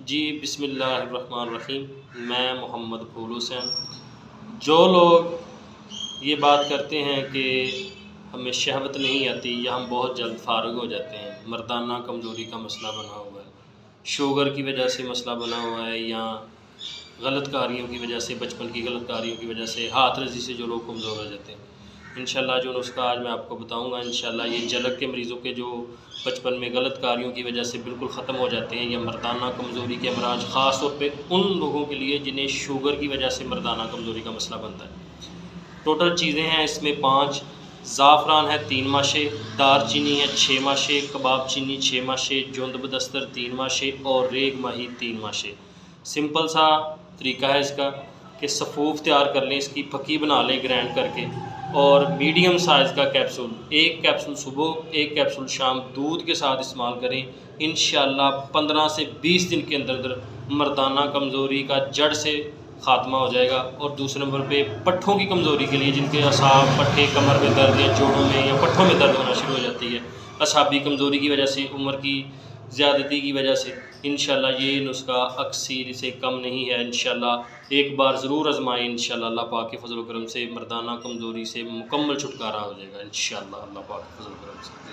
جی بسم اللہ الرحمن الرحیم۔ میں محمد پھول حسین۔ جو لوگ یہ بات کرتے ہیں کہ ہمیں شہوت نہیں آتی یا ہم بہت جلد فارغ ہو جاتے ہیں، مردانہ کمزوری کا مسئلہ بنا ہوا ہے، شوگر کی وجہ سے مسئلہ بنا ہوا ہے، یا غلط کاریوں کی وجہ سے، بچپن کی غلط کاریوں کی وجہ سے، ہاتھ رسی سے جو لوگ کمزور ہو جاتے ہیں، انشاءاللہ جو نسخہ آج میں آپ کو بتاؤں گا، انشاءاللہ یہ جلک کے مریضوں کے جو بچپن میں غلط کاریوں کی وجہ سے بالکل ختم ہو جاتے ہیں، یا مردانہ کمزوری کے امراض، خاص طور پہ ان لوگوں کے لیے جنہیں شوگر کی وجہ سے مردانہ کمزوری کا مسئلہ بنتا ہے۔ ٹوٹل چیزیں ہیں اس میں 5، زعفران ہے 3 ماشے، دار چینی ہے 6 ماشے، کباب چینی 6 ماشے، جوند بدستر 3 ماشے اور ریگ ماہی 3 ماشے۔ سمپل سا طریقہ ہے اس کا کہ صفوف تیار کر لیں، اس کی پھکی بنا لیں گرینڈ کر کے، اور میڈیم سائز کا کیپسول، 1 کیپسول صبح 1 کیپسول شام دودھ کے ساتھ استعمال کریں۔ انشاءاللہ 15 سے 20 دن کے اندر مردانہ کمزوری کا جڑ سے خاتمہ ہو جائے گا۔ اور دوسرے نمبر پہ پٹھوں کی کمزوری کے لیے، جن کے اعصاب، پٹھے، کمر میں درد یا جوڑوں میں یا پٹھوں میں درد ہونا شروع ہو جاتی ہے اعصابی کمزوری کی وجہ سے، عمر کی زیادتی کی وجہ سے، انشاءاللہ یہ نسخہ اکثر سے کم نہیں ہے۔ انشاءاللہ ایک بار ضرور آزمائیں، انشاءاللہ اللہ پاک کے فضل و کرم سے مردانہ کمزوری سے مکمل چھٹکارا ہو جائے گا، انشاءاللہ اللہ پاک کے فضل و کرم سے۔